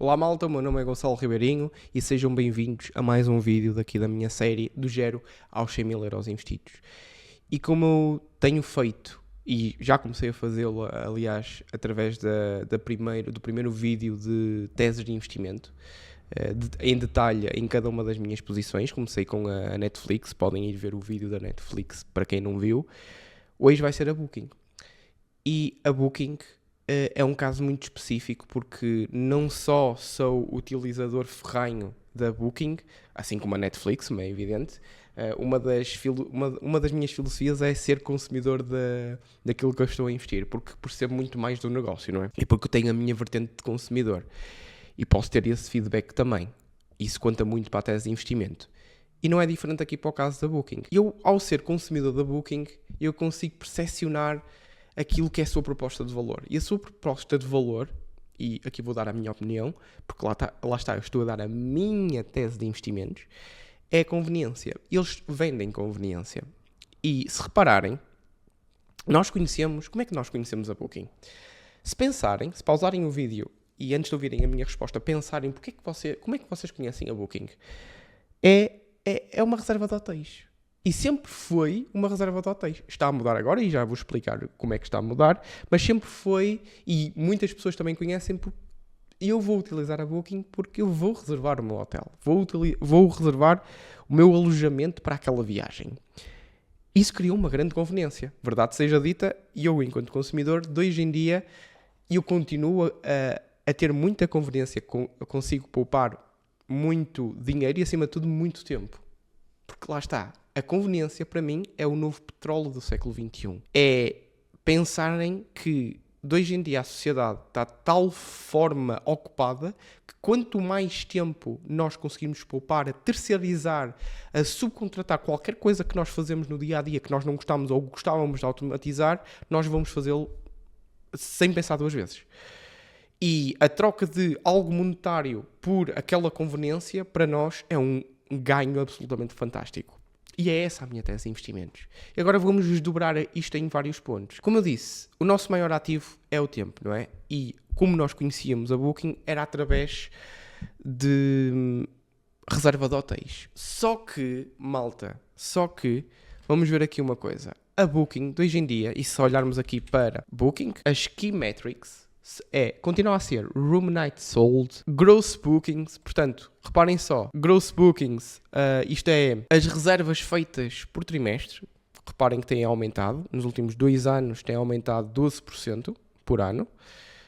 Olá malta, o meu nome é Gonçalo Ribeirinho e sejam bem-vindos a mais um vídeo daqui da minha série do 0 aos 100 mil euros investidos. E como eu tenho feito, e já comecei a fazê-lo, aliás, através do primeiro vídeo de teses de investimento, em detalhe em cada uma das minhas posições, comecei com a Netflix, podem ir ver o vídeo da Netflix para quem não viu, hoje vai ser a Booking. E a Booking é um caso muito específico porque não só sou utilizador ferrenho da Booking, assim como a Netflix, é evidente. Uma das minhas filosofias é ser consumidor daquilo que eu estou a investir, porque percebo muito mais do negócio, não é? E porque eu tenho a minha vertente de consumidor e posso ter esse feedback também. Isso conta muito para a tese de investimento. E não é diferente aqui para o caso da Booking. Eu, ao ser consumidor da Booking, eu consigo percepcionar aquilo que é a sua proposta de valor. E a sua proposta de valor, e aqui vou dar a minha opinião, porque lá está, eu estou a dar a minha tese de investimentos, é a conveniência. Eles vendem conveniência. E se repararem, como é que nós conhecemos a Booking? Se pausarem o vídeo e antes de ouvirem a minha resposta, pensarem como é que vocês conhecem a Booking, é uma reserva de hotéis. E sempre foi uma reserva de hotéis. Está a mudar agora e já vou explicar como é que está a mudar, mas sempre foi, e muitas pessoas também conhecem, porque eu vou utilizar a Booking porque eu vou reservar o meu hotel. Vou reservar o meu alojamento para aquela viagem. Isso criou uma grande conveniência. Verdade seja dita, e eu, enquanto consumidor, de hoje em dia, eu continuo a ter muita conveniência. Eu consigo poupar muito dinheiro e, acima de tudo, muito tempo. Porque lá está. A conveniência, para mim, é o novo petróleo do século XXI. É pensarem que, de hoje em dia, a sociedade está de tal forma ocupada que quanto mais tempo nós conseguimos poupar a terceirizar, a subcontratar qualquer coisa que nós fazemos no dia-a-dia que nós não gostamos ou gostávamos de automatizar, nós vamos fazê-lo sem pensar duas vezes. E a troca de algo monetário por aquela conveniência, para nós, é um ganho absolutamente fantástico. E é essa a minha tese de investimentos. E agora vamos desdobrar isto em vários pontos. Como eu disse, o nosso maior ativo é o tempo, não é? E como nós conhecíamos a Booking, era através de reserva de hotéis. Só que, vamos ver aqui uma coisa. A Booking, de hoje em dia, e se olharmos aqui para Booking, as Key Metrics continua a ser Room Night Sold, Gross Bookings, portanto, reparem só, Gross Bookings, isto é as reservas feitas por trimestre, reparem que têm aumentado, nos últimos 2 anos tem aumentado 12% por ano,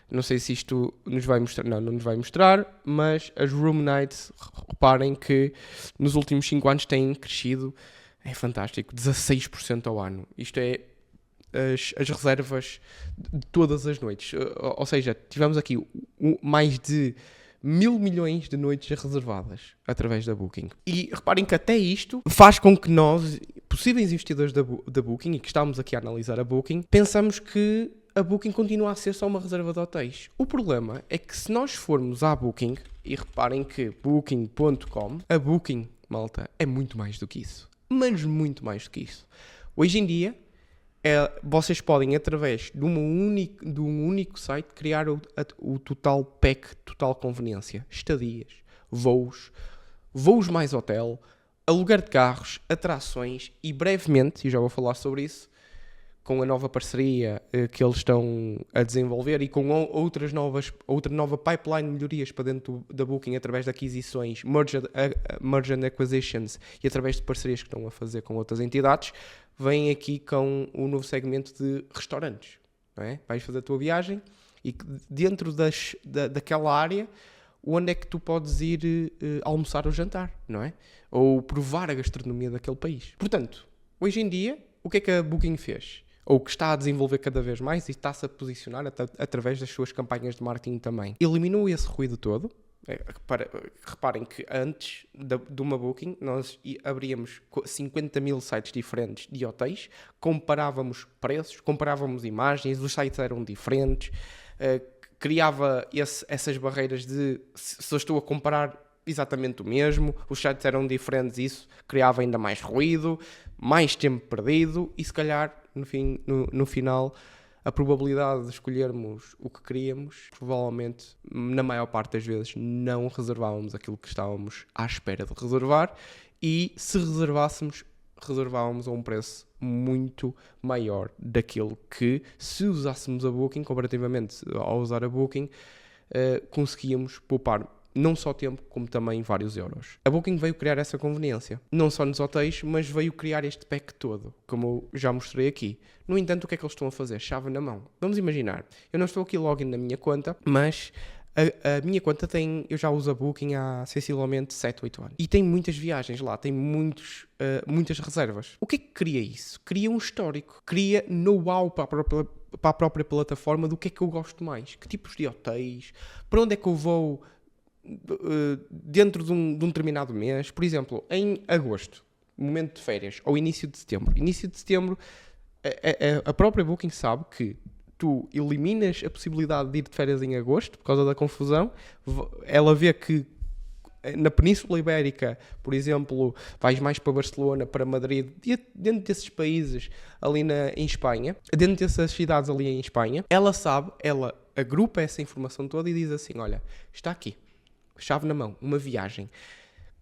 não sei se isto nos vai mostrar, não nos vai mostrar, mas as Room Nights, reparem que nos últimos 5 anos têm crescido, é fantástico, 16% ao ano, isto é as reservas de todas as noites. Ou seja, tivemos aqui mais de 1.000 milhões de noites reservadas através da Booking. E reparem que até isto faz com que nós, possíveis investidores da Booking, e que estamos aqui a analisar a Booking, pensamos que a Booking continua a ser só uma reserva de hotéis. O problema é que se nós formos à Booking, e reparem que Booking.com, a Booking, malta, é muito mais do que isso. Mas muito mais do que isso. Hoje em dia, vocês podem, através de um único site, criar o total pack, total conveniência. Estadias, voos mais hotel, aluguer de carros, atrações e brevemente, e já vou falar sobre isso, com a nova parceria que eles estão a desenvolver e com outra nova pipeline de melhorias para dentro da Booking através de aquisições, merge and acquisitions e através de parcerias que estão a fazer com outras entidades, vem aqui com o novo segmento de restaurantes, não é? Vais fazer a tua viagem e dentro daquela área, onde é que tu podes ir almoçar ou jantar, não é? Ou provar a gastronomia daquele país. Portanto, hoje em dia, o que é que a Booking fez? Ou que está a desenvolver cada vez mais e está-se a posicionar através das suas campanhas de marketing também. Eliminou esse ruído todo. Reparem que antes de uma Booking nós abríamos 50 mil sites diferentes de hotéis, comparávamos preços, comparávamos imagens, os sites eram diferentes, criava essas barreiras de se eu estou a comparar exatamente o mesmo, os sites eram diferentes, isso criava ainda mais ruído, mais tempo perdido e se calhar no final a probabilidade de escolhermos o que queríamos, provavelmente, na maior parte das vezes, não reservávamos aquilo que estávamos à espera de reservar, e se reservávamos a um preço muito maior daquilo que, se usássemos a Booking, comparativamente ao usar a Booking, conseguíamos poupar não só tempo, como também vários euros. A Booking veio criar essa conveniência, não só nos hotéis, mas veio criar este pack todo, como eu já mostrei aqui. No entanto, o que é que eles estão a fazer? Chave na mão. Vamos imaginar, eu não estou aqui login na minha conta, mas a minha conta eu já uso a Booking há sensivelmente 7, 8 anos. E tem muitas viagens lá, tem muitas reservas. O que é que cria isso? Cria um histórico, cria know-how para a própria plataforma do que é que eu gosto mais, que tipos de hotéis, para onde é que eu vou dentro de um determinado mês. Por exemplo, em agosto, momento de férias, ou início de setembro. Início de setembro, a própria Booking sabe que tu eliminas a possibilidade de ir de férias em agosto, por causa da confusão. Ela vê que na Península Ibérica, por exemplo, vais mais para Barcelona, para Madrid, dentro desses países ali em Espanha, dentro dessas cidades ali em Espanha, ela agrupa essa informação toda e diz assim, olha, está aqui, chave na mão, uma viagem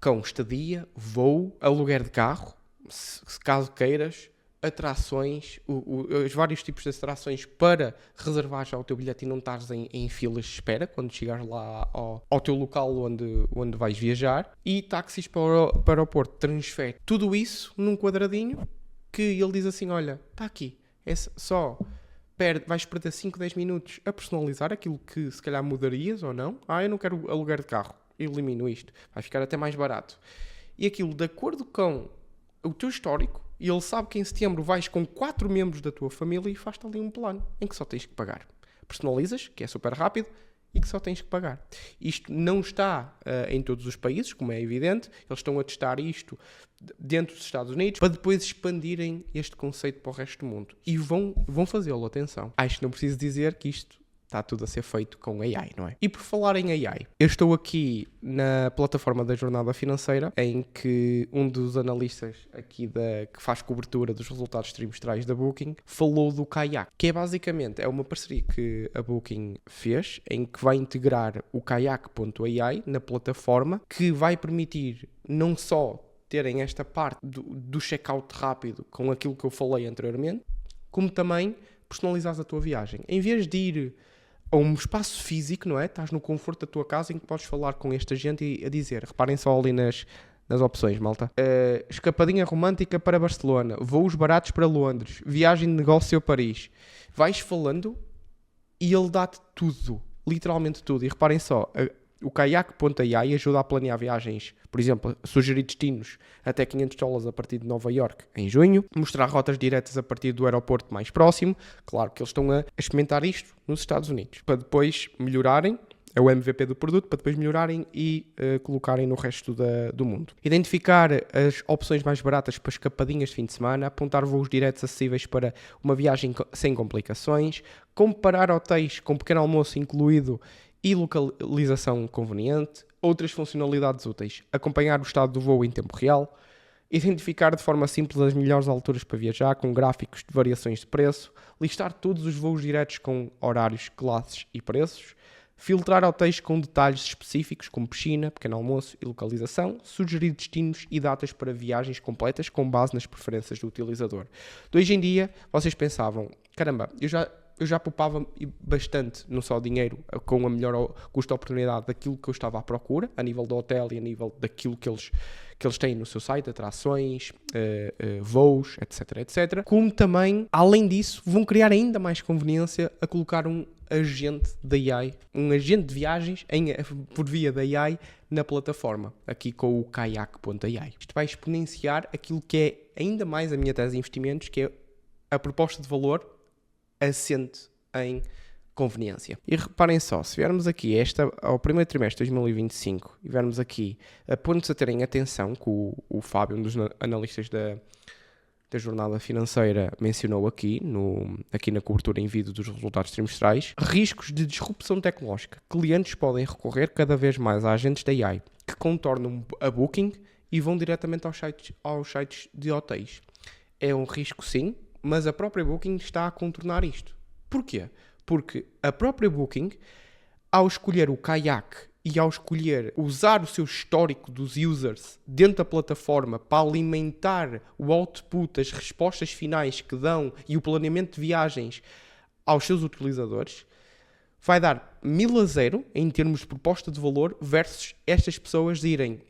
com estadia, voo, aluguer de carro, se caso queiras, atrações, os vários tipos de atrações para reservar já o teu bilhete e não estares em filas de espera quando chegares lá ao teu local onde vais viajar, e táxis para o aeroporto. Transfere tudo isso num quadradinho que ele diz assim, olha, está aqui, é só... vais perder 5, 10 minutos a personalizar aquilo que se calhar mudarias ou não. Eu não quero aluguer de carro, elimino isto, vai ficar até mais barato. E aquilo, de acordo com o teu histórico, e ele sabe que em setembro vais com 4 membros da tua família e faz-te ali um plano em que só tens que pagar. Personalizas, que é super rápido, e que só tens que pagar. Isto não está em todos os países, como é evidente. Eles estão a testar isto dentro dos Estados Unidos para depois expandirem este conceito para o resto do mundo. E vão fazê-lo, atenção. Acho que não preciso dizer que isto está tudo a ser feito com AI, não é? E por falar em AI, eu estou aqui na plataforma da Jornada Financeira, em que um dos analistas aqui que faz cobertura dos resultados trimestrais da Booking falou do Kayak, que é basicamente uma parceria que a Booking fez, em que vai integrar o Kayak.ai na plataforma, que vai permitir não só terem esta parte do checkout rápido com aquilo que eu falei anteriormente, como também personalizares a tua viagem. Em vez de ir a um espaço físico, não é? Estás no conforto da tua casa em que podes falar com esta gente e a dizer, reparem só ali nas opções, malta. Escapadinha romântica para Barcelona, voos baratos para Londres, viagem de negócio a Paris. Vais falando e ele dá-te tudo, literalmente tudo. E reparem só, o Kayak.ai ajuda a planear viagens, por exemplo, a sugerir destinos até $500 a partir de Nova York em junho, mostrar rotas diretas a partir do aeroporto mais próximo. Claro que eles estão a experimentar isto nos Estados Unidos, para depois melhorarem, é o MVP do produto, para depois melhorarem e colocarem no resto do mundo. Identificar as opções mais baratas para escapadinhas de fim de semana, apontar voos diretos acessíveis para uma viagem sem complicações, comparar hotéis com pequeno almoço incluído e localização conveniente, outras funcionalidades úteis, acompanhar o estado do voo em tempo real, identificar de forma simples as melhores alturas para viajar, com gráficos de variações de preço, listar todos os voos diretos com horários, classes e preços, filtrar hotéis com detalhes específicos, como piscina, pequeno almoço e localização, sugerir destinos e datas para viagens completas com base nas preferências do utilizador. De hoje em dia, vocês pensavam, caramba, eu já poupava bastante, não só dinheiro, com a melhor custo-oportunidade daquilo que eu estava à procura, a nível do hotel e a nível daquilo que eles têm no seu site, atrações, voos, etc, etc. Como também, além disso, vão criar ainda mais conveniência a colocar um agente de AI, um agente de viagens por via da AI na plataforma, aqui com o Kayak.ai. Isto vai exponenciar aquilo que é ainda mais a minha tese de investimentos, que é a proposta de valor assente em conveniência. E reparem só, se viermos aqui ao primeiro trimestre de 2025 e viermos aqui a pontos a terem atenção, que o Fábio, um dos analistas da Jornada Financeira, mencionou aqui na cobertura em vídeo dos resultados trimestrais, riscos de disrupção tecnológica. Clientes podem recorrer cada vez mais a agentes da AI, que contornam a Booking e vão diretamente aos sites de hotéis. É um risco, sim, mas a própria Booking está a contornar isto. Porquê? Porque a própria Booking, ao escolher o Kayak e ao escolher usar o seu histórico dos users dentro da plataforma para alimentar o output, as respostas finais que dão e o planeamento de viagens aos seus utilizadores, vai dar 1000-0 em termos de proposta de valor versus estas pessoas irem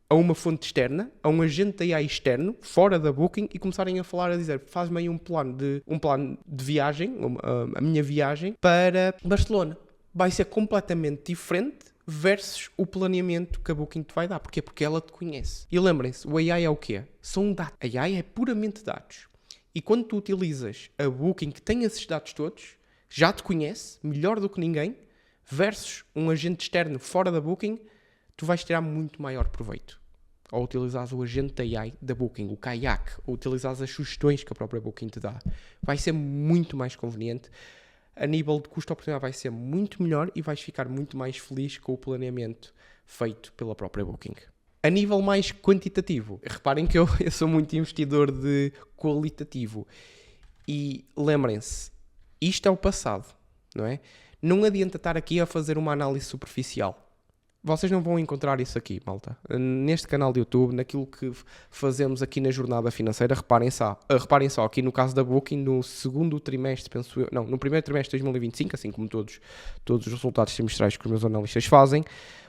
a uma fonte externa, a um agente AI externo, fora da Booking, e começarem a falar, a dizer, faz-me aí um plano de viagem, a minha viagem, para Barcelona. Vai ser completamente diferente versus o planeamento que a Booking te vai dar. Porquê? Porque ela te conhece. E lembrem-se, o AI é o quê? São dados. A AI é puramente dados. E quando tu utilizas a Booking, que tem esses dados todos, já te conhece, melhor do que ninguém, versus um agente externo fora da Booking, tu vais tirar muito maior proveito. Ou utilizares o agente AI da Booking, o Kayak, ou utilizares as sugestões que a própria Booking te dá. Vai ser muito mais conveniente. A nível de custo-oportunidade vai ser muito melhor e vais ficar muito mais feliz com o planeamento feito pela própria Booking. A nível mais quantitativo, reparem que eu sou muito investidor de qualitativo. E lembrem-se, isto é o passado, não é? Não adianta estar aqui a fazer uma análise superficial. Vocês não vão encontrar isso aqui, malta. Neste canal de YouTube, naquilo que fazemos aqui na jornada financeira, reparem só, aqui no caso da Booking, no segundo trimestre, penso eu, não, no primeiro trimestre de 2025, assim como todos os resultados trimestrais que os meus analistas fazem,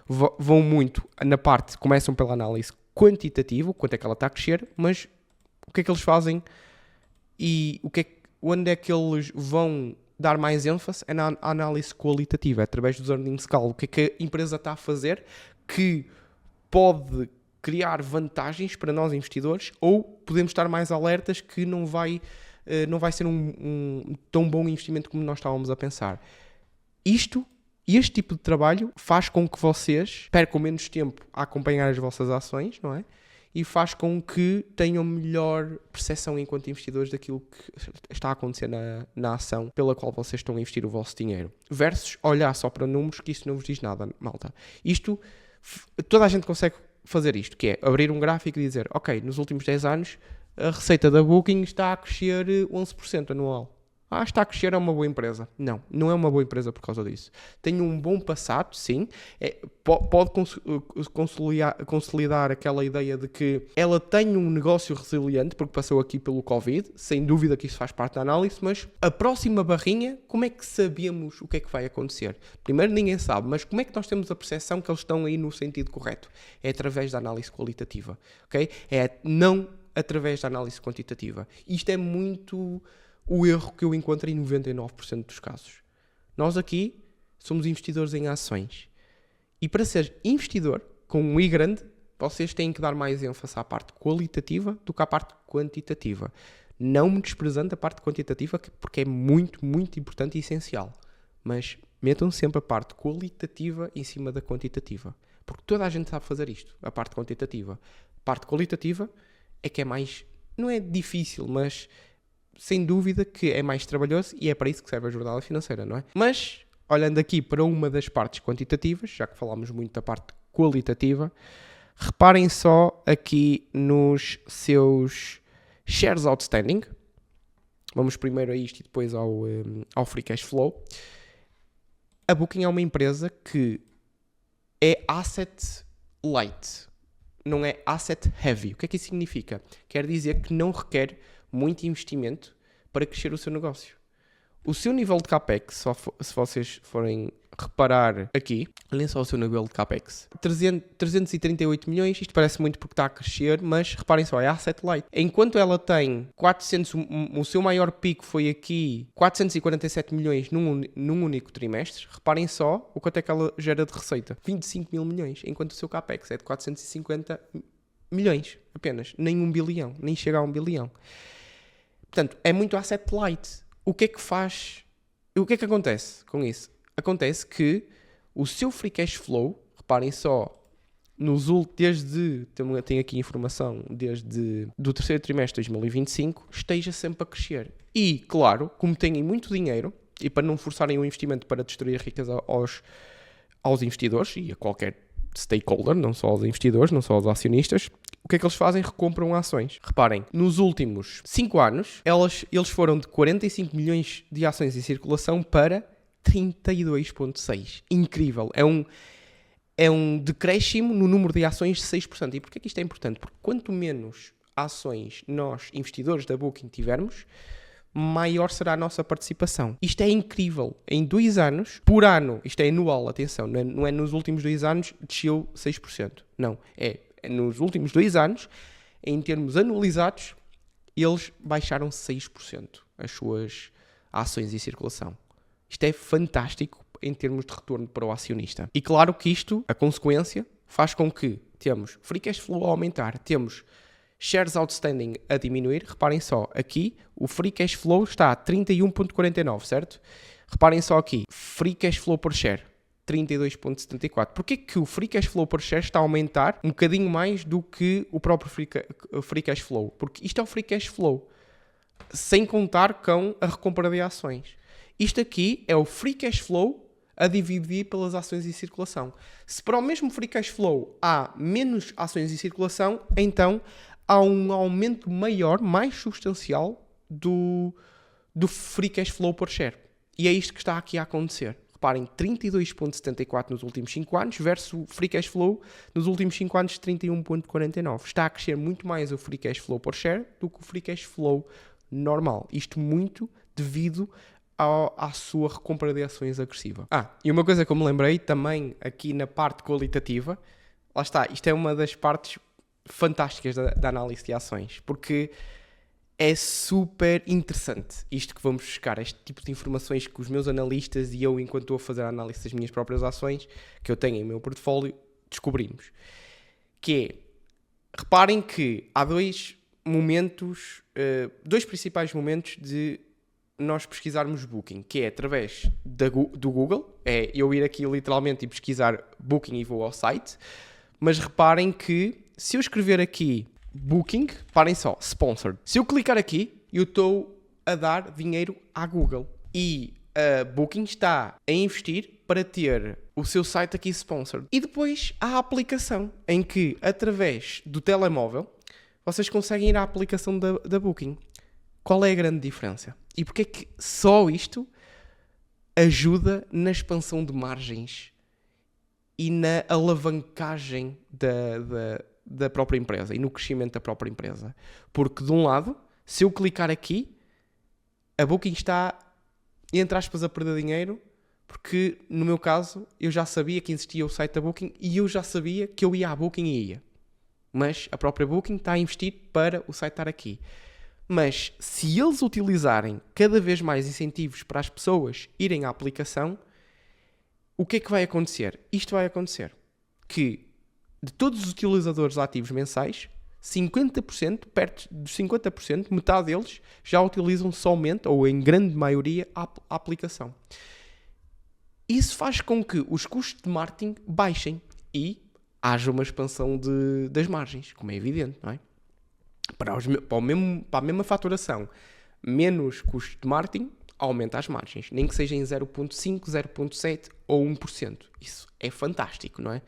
vão muito na parte, começam pela análise quantitativa, quanto é que ela está a crescer, mas o que é que eles fazem e onde é que eles vão dar mais ênfase é na análise qualitativa, através dos earnings call. O que é que a empresa está a fazer que pode criar vantagens para nós investidores, ou podemos estar mais alertas que não vai ser um tão bom investimento como nós estávamos a pensar. Este tipo de trabalho faz com que vocês percam menos tempo a acompanhar as vossas ações, não é? E faz com que tenham melhor percepção enquanto investidores daquilo que está a acontecer na ação pela qual vocês estão a investir o vosso dinheiro. Versus olhar só para números, que isso não vos diz nada, malta. Toda a gente consegue fazer isto, que é abrir um gráfico e dizer, ok, nos últimos 10 anos a receita da Booking está a crescer 11% anual. Está a crescer, é uma boa empresa. Não é uma boa empresa por causa disso. Tem um bom passado, sim. Pode consolidar aquela ideia de que ela tem um negócio resiliente, porque passou aqui pelo Covid. Sem dúvida que isso faz parte da análise, mas a próxima barrinha, como é que sabemos o que é que vai acontecer? Primeiro, ninguém sabe, mas como é que nós temos a percepção que eles estão aí no sentido correto? É através da análise qualitativa, ok? É não através da análise quantitativa. Isto é muito o erro que eu encontro em 99% dos casos. Nós aqui somos investidores em ações. E para ser investidor, com um I grande, vocês têm que dar mais ênfase à parte qualitativa do que à parte quantitativa. Não me desprezando a parte quantitativa, porque é muito, muito importante e essencial. Mas metam sempre a parte qualitativa em cima da quantitativa. Porque toda a gente sabe fazer isto, a parte quantitativa. A parte qualitativa é que é mais... Não é difícil, mas... sem dúvida que é mais trabalhoso e é para isso que serve a jornada financeira, não é? Mas, olhando aqui para uma das partes quantitativas, já que falámos muito da parte qualitativa, reparem só aqui nos seus shares outstanding. Vamos primeiro a isto e depois ao free cash flow. A Booking é uma empresa que é asset light, não é asset heavy. O que é que isso significa? Quer dizer que não requer muito investimento para crescer o seu negócio. O seu nível de CAPEX, se vocês forem reparar aqui, olhem só o seu nível de CAPEX, 338 milhões, isto parece muito porque está a crescer, mas reparem só, é asset light. Enquanto ela tem 400, o seu maior pico foi aqui 447 milhões num único trimestre, reparem só o quanto é que ela gera de receita, 25 mil milhões, enquanto o seu CAPEX é de 450 milhões apenas, nem 1 bilhão, nem chega a 1 bilhão. Portanto, é muito asset light. O que é que faz? O que é que acontece com isso? Acontece que o seu free cash flow, reparem só, tenho aqui informação, desde do terceiro trimestre de 2025, esteja sempre a crescer. E, claro, como têm muito dinheiro, e para não forçarem o investimento para destruir a riqueza aos investidores e a qualquer stakeholder, não só aos investidores, não só aos acionistas. O que é que eles fazem? Recompram ações. Reparem, nos últimos 5 anos, eles foram de 45 milhões de ações em circulação para 32,6. Incrível. É um decréscimo no número de ações de 6%. E porquê que isto é importante? Porque quanto menos ações nós, investidores da Booking, tivermos, maior será a nossa participação. Isto é incrível. Em 2 anos, por ano, isto é anual, atenção, não é nos últimos 2 anos desceu 6%. Não, é nos últimos 2 anos, em termos anualizados, eles baixaram 6% as suas ações em circulação. Isto é fantástico em termos de retorno para o acionista. E claro que isto, a consequência, faz com que temos free cash flow a aumentar, temos shares outstanding a diminuir. Reparem só, aqui o free cash flow está a 31,49, certo? Reparem só aqui, free cash flow por share, 32,74. Porquê que o free cash flow por share está a aumentar um bocadinho mais do que o próprio free cash flow? Porque isto é o free cash flow, sem contar com a recompra de ações. Isto aqui é o free cash flow a dividir pelas ações em circulação. Se para o mesmo free cash flow há menos ações em circulação, então há um aumento maior, mais substancial do free cash flow por share. E é isto que está aqui a acontecer. Reparem, 32,74 nos últimos 5 anos versus o free cash flow nos últimos 5 anos de 31,49. Está a crescer muito mais o free cash flow por share do que o free cash flow normal. Isto muito devido à sua recompra de ações agressiva. E uma coisa que eu me lembrei também aqui na parte qualitativa, lá está, isto é uma das partes fantásticas da análise de ações, porque é super interessante isto que vamos buscar, este tipo de informações que os meus analistas e eu, enquanto estou a fazer a análise das minhas próprias ações, que eu tenho em meu portfólio, descobrimos. Que é, reparem que há dois principais momentos de nós pesquisarmos Booking, que é através do Google, é eu ir aqui literalmente e pesquisar Booking e vou ao site, mas reparem que se eu escrever aqui Booking, parem só, Sponsored, se eu clicar aqui, eu estou a dar dinheiro à Google e a Booking está a investir para ter o seu site aqui Sponsored. E depois há a aplicação, em que através do telemóvel vocês conseguem ir à aplicação da Booking. Qual é a grande diferença? E porque é que só isto ajuda na expansão de margens e na alavancagem da própria empresa e no crescimento da própria empresa? Porque, de um lado, se eu clicar aqui, a Booking está, entre aspas, a perder dinheiro, porque, no meu caso, eu já sabia que existia o site da Booking e eu já sabia que eu ia à Booking e ia. Mas a própria Booking está a investir para o site estar aqui. Mas se eles utilizarem cada vez mais incentivos para as pessoas irem à aplicação, o que é que vai acontecer? Isto vai acontecer. Que de todos os utilizadores ativos mensais, 50%, perto dos 50%, metade deles já utilizam somente, ou em grande maioria, a aplicação. Isso faz com que os custos de marketing baixem e haja uma expansão das margens, como é evidente, não é? Para a mesma faturação, menos custo de marketing, aumenta as margens. Nem que seja em 0,5%, 0,7% ou 1%. Isso é fantástico, não é?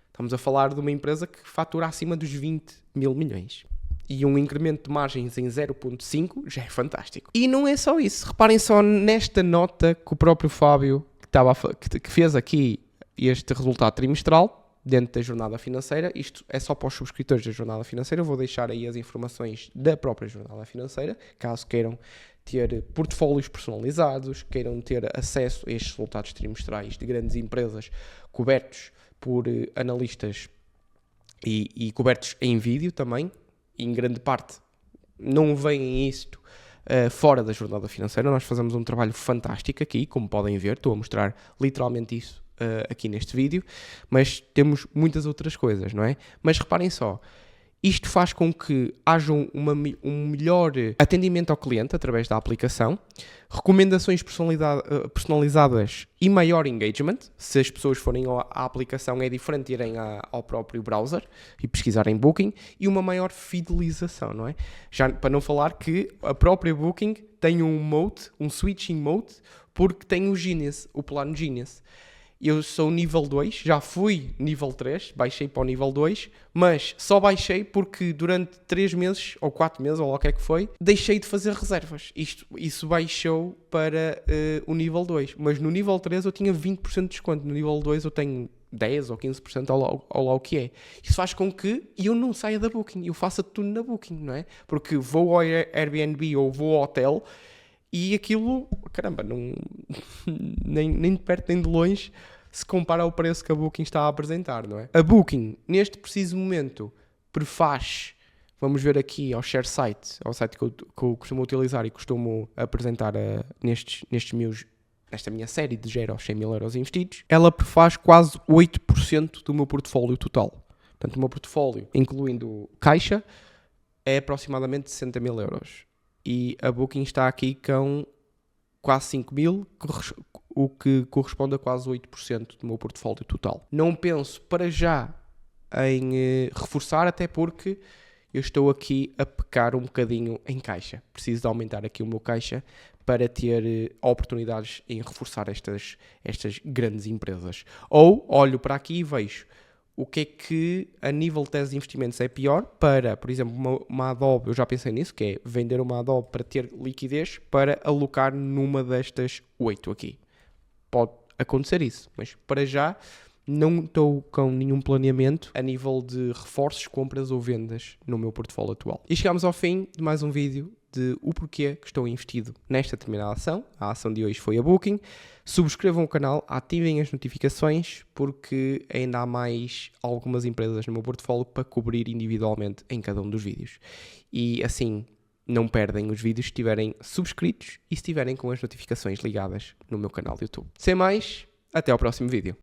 Estamos a falar de uma empresa que fatura acima dos 20 mil milhões. E um incremento de margens em 0,5% já é fantástico. E não é só isso. Reparem só nesta nota que o próprio Fábio que fez aqui este resultado trimestral, dentro da jornada financeira. Isto é só para os subscritores da jornada financeira. Eu vou deixar aí as informações da própria jornada financeira, caso queiram ter portfólios personalizados, queiram ter acesso a estes resultados trimestrais de grandes empresas cobertos por analistas e cobertos em vídeo também. E em grande parte não veem isto fora da jornada financeira. Nós fazemos um trabalho fantástico aqui, como podem ver. Estou a mostrar literalmente isso aqui neste vídeo, mas temos muitas outras coisas, não é? Mas reparem só, isto faz com que haja um melhor atendimento ao cliente através da aplicação, recomendações personalizadas e maior engagement. Se as pessoas forem à aplicação, é diferente de irem ao próprio browser e pesquisarem Booking, e uma maior fidelização, não é? Já para não falar que a própria Booking tem um switching mode, porque tem o Genius, o plano Genius. Eu sou nível 2, já fui nível 3, baixei para o nível 2, mas só baixei porque durante 3 meses, ou 4 meses, ou lá o que é que foi, deixei de fazer reservas. Isso baixou para o nível 2. Mas no nível 3 eu tinha 20% de desconto, no nível 2 eu tenho 10 ou 15% ao lá o que é. Isso faz com que eu não saia da Booking, eu faça tudo na Booking, não é? Porque vou ao Airbnb ou vou ao hotel e aquilo, caramba, não, nem de perto nem de longe se compara ao preço que a Booking está a apresentar, não é? A Booking, neste preciso momento, prefaz, vamos ver aqui ao share site, ao site que eu costumo utilizar e costumo apresentar nesta minha série de 0 aos 100 mil euros investidos, ela prefaz quase 8% do meu portfólio total. Portanto, o meu portfólio, incluindo caixa, é aproximadamente 60 mil euros. E a Booking está aqui com quase 5 mil, o que corresponde a quase 8% do meu portfólio total. Não penso para já em reforçar, até porque eu estou aqui a pecar um bocadinho em caixa. Preciso de aumentar aqui o meu caixa para ter oportunidades em reforçar estas grandes empresas. Ou olho para aqui e vejo o que é que a nível de tese de investimentos é pior para, por exemplo, uma Adobe, eu já pensei nisso, que é vender uma Adobe para ter liquidez para alocar numa destas 8 aqui. Pode acontecer isso, mas para já não estou com nenhum planeamento a nível de reforços, compras ou vendas no meu portfólio atual. E chegamos ao fim de mais um vídeo de o porquê que estou investido nesta determinada ação. A ação de hoje foi a Booking. Subscrevam o canal, ativem as notificações, porque ainda há mais algumas empresas no meu portfólio para cobrir individualmente em cada um dos vídeos. E assim não perdem os vídeos se estiverem subscritos e se estiverem com as notificações ligadas no meu canal de YouTube. Sem mais, até ao próximo vídeo.